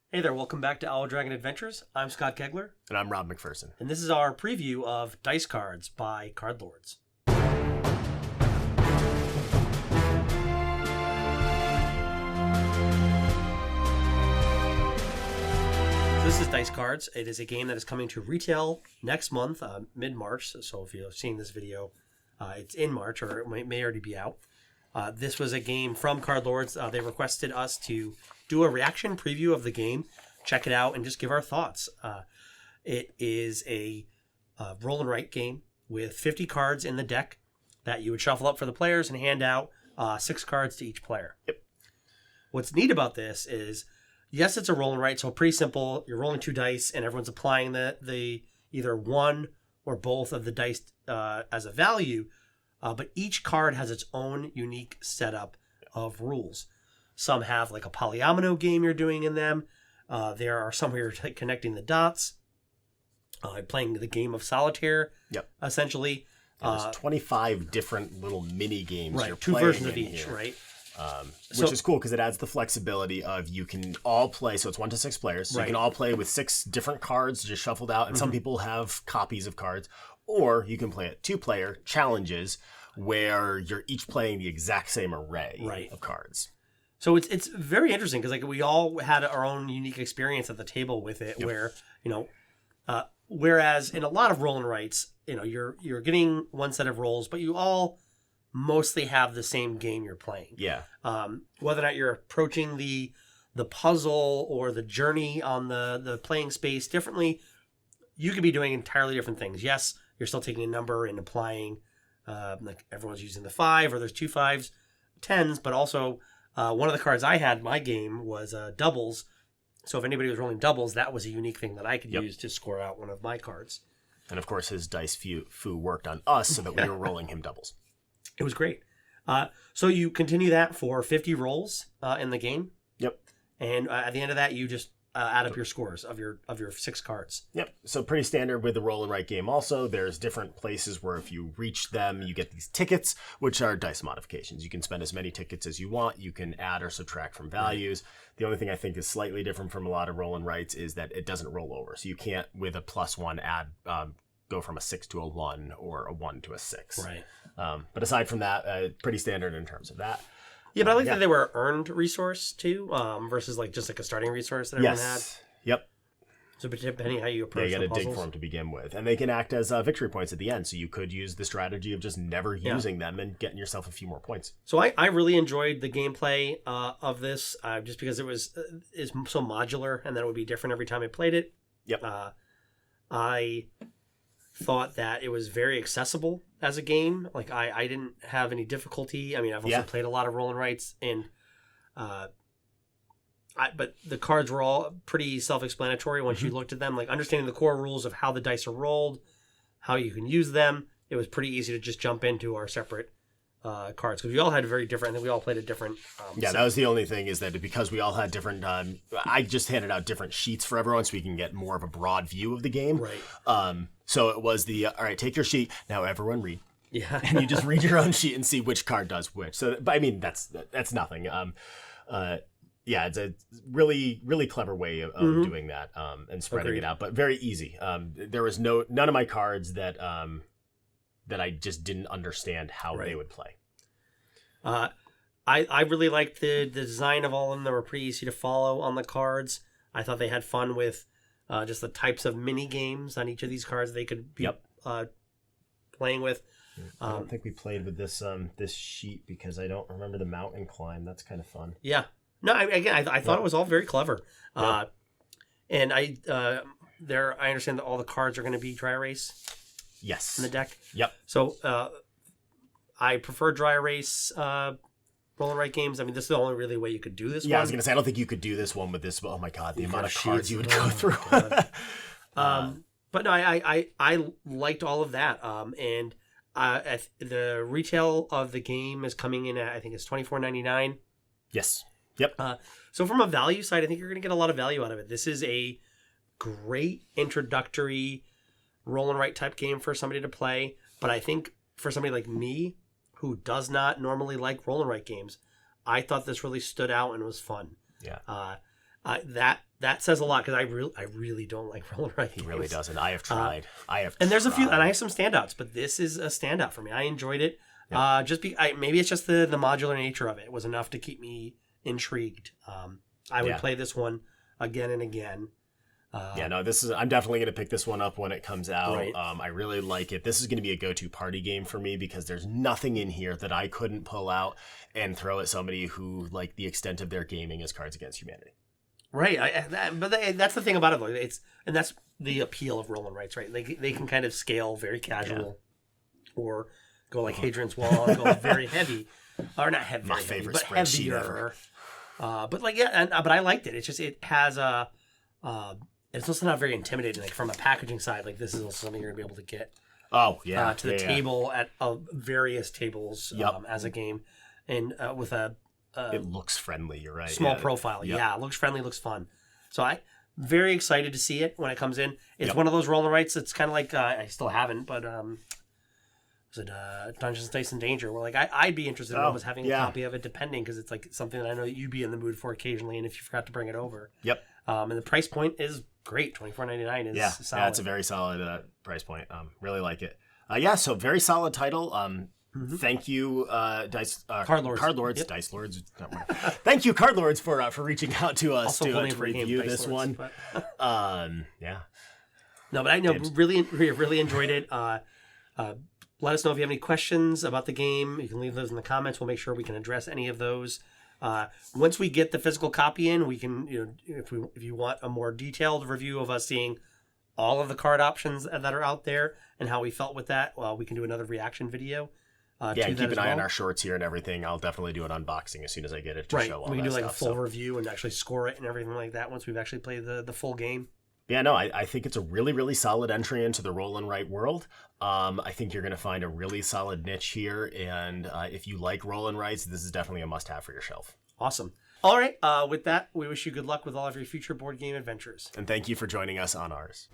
Hey there, welcome back to Owl Dragon Adventures. I'm Scott Kegler. And I'm Rob McPherson. And this is our preview of Dice Cards by CardLords. This is Dice Cards. It is a game that is coming to retail next month, mid-March. So if you're seeing this video, it's in March, or it may already be out. This was a game from CardLords. They requested us to do a reaction preview of the game, check it out, and just give our thoughts. It is a roll and write game with 50 cards in the deck that you would shuffle up for the players and hand out 6 cards to each player. Yep. What's neat about this is, yes, it's a roll and write, so pretty simple. You're rolling 2 dice, and everyone's applying the either one or both of the dice as a value. But each card has its own unique setup of rules. Some have like a polyomino game you're doing in them. There are some where you're connecting the dots, playing the game of solitaire. Yep. Essentially. There's 25 different little mini games. Right. You're 2 playing versions of in each. here. Right. Which is cool because it adds the flexibility of you can all play. So it's 1 to 6 players. So right. You can all play with 6 different cards just shuffled out. And some people have copies of cards. Or you can play it 2-player challenges where you're each playing the exact same array of cards. So it's very interesting because like we all had our own unique experience at the table with it, where whereas in a lot of roll and writes, you're getting one set of rolls, but you all mostly have the same game you're playing. Yeah. Whether or not you're approaching the puzzle or the journey on the playing space differently, you could be doing entirely different things. Yes, you're still taking a number and applying. Like everyone's using the 5, or there's 2 5s, 10s, but also one of the cards I had in my game was doubles. So if anybody was rolling doubles, that was a unique thing that I could use to score out one of my cards. And of course, his dice foo worked on us so that we were rolling him doubles. It was great. So you continue that for 50 rolls in the game. Yep. And at the end of that, you just add up your scores of your 6 cards. Yep. So pretty standard with the roll and write game. Also, there's different places where if you reach them, you get these tickets, which are dice modifications. You can spend as many tickets as you want. You can add or subtract from values. The only thing I think is slightly different from a lot of roll and writes is that it doesn't roll over. So you can't, with a +1, add go from a 6 to a 1 or a 1 to a 6. Right. But aside from that, pretty standard in terms of that. Yeah, but I like that they were earned resource too, versus like just like a starting resource that everyone had. Yep. So depending how you approach you the got to dig puzzles. for them to begin with, and they can act as victory points at the end. So you could use the strategy of just never using them and getting yourself a few more points. So I really enjoyed the gameplay of this, just because it is so modular, and that it would be different every time I played it. Yep. I thought that it was very accessible as a game. Like I didn't have any difficulty. I mean, I've also played a lot of roll and writes, and but the cards were all pretty self-explanatory once you looked at them. Like understanding the core rules of how the dice are rolled, how you can use them. It was pretty easy to just jump into our separate cards, because we all had very different. I think we all played a different. That was the only thing, is that because we all had different. I just handed out different sheets for everyone so we can get more of a broad view of the game. Right. So it was all right, take your sheet. Now everyone read. Yeah. And you just read your own sheet and see which card does which. So, but I mean, that's nothing. It's a really, really clever way of doing that and spreading it out, but very easy. There was none of my cards that I just didn't understand how they would play. I really liked the design of all of them. They were pretty easy to follow on the cards. I thought they had fun with just the types of mini games on each of these cards they could be playing with. I don't think we played with this sheet because I don't remember the mountain climb. That's kind of fun. Yeah. No, I thought it was all very clever. And I understand that all the cards are going to be dry erase. Yes. In the deck. Yep. So I prefer dry erase roll and write games. I mean, this is the only really way you could do this one. I was going to say, I don't think you could do this one with this. Oh my God, the amount of cards you would go through. But no, I liked all of that. And the retail of the game is coming in at, I think it's $24.99. Yes. Yep. So from a value side, I think you're going to get a lot of value out of it. This is a great introductory roll and write type game for somebody to play. But I think for somebody like me, who does not normally like roll and write games, I thought this really stood out and was fun. Yeah. That says a lot because I really don't like roll and write games. He really doesn't. I have tried. And there's a few, and I have some standouts, but this is a standout for me. I enjoyed it. Yep. Maybe it's just the modular nature of it was enough to keep me intrigued. I would play this one again and again. I'm definitely going to pick this one up when it comes out. Right. I really like it. This is going to be a go-to party game for me because there's nothing in here that I couldn't pull out and throw at somebody who, like, the extent of their gaming is Cards Against Humanity. Right, that's the thing about it. And that's the appeal of roll and writes, right? They can kind of scale very casual, or go like Hadrian's Wall and go very heavy, or not heavy, my favorite but spreadsheet heavier. But I liked it. It's just it has a. It's also not very intimidating. Like from a packaging side, like this is also something you're gonna be able to get. To the table at various tables as a game, and with a. It looks friendly. You're right. Small profile. Yep. Yeah, it looks friendly, looks fun. So I'm very excited to see it when it comes in. It's one of those roll and writes that's kind of like I still haven't, but was it Dungeons, Dice, and Danger? Where like I'd be interested in almost having a copy of it, depending, because it's like something that I know that you'd be in the mood for occasionally, and if you forgot to bring it over. Yep. And the price point is great. $24.99 is solid. Yeah, it's a very solid price point. really like it. So very solid title. Thank you, CardLords. Yep. Dice Lords. Thank you, CardLords, for reaching out to us to review this one. But... No, but I know really enjoyed it. Let us know if you have any questions about the game. You can leave those in the comments. We'll make sure we can address any of those. Once we get the physical copy in, we can, if you want a more detailed review of us seeing all of the card options that are out there and how we felt with that, we can do another reaction video. Keep an eye on our shorts here and everything. I'll definitely do an unboxing as soon as I get it to show all that stuff. We can do like a full review and actually score it and everything like that once we've actually played the full game. Yeah, no, I think it's a really, really solid entry into the roll and write world. I think you're going to find a really solid niche here, and if you like roll and writes, this is definitely a must-have for your shelf. Awesome. All right, with that, we wish you good luck with all of your future board game adventures. And thank you for joining us on ours.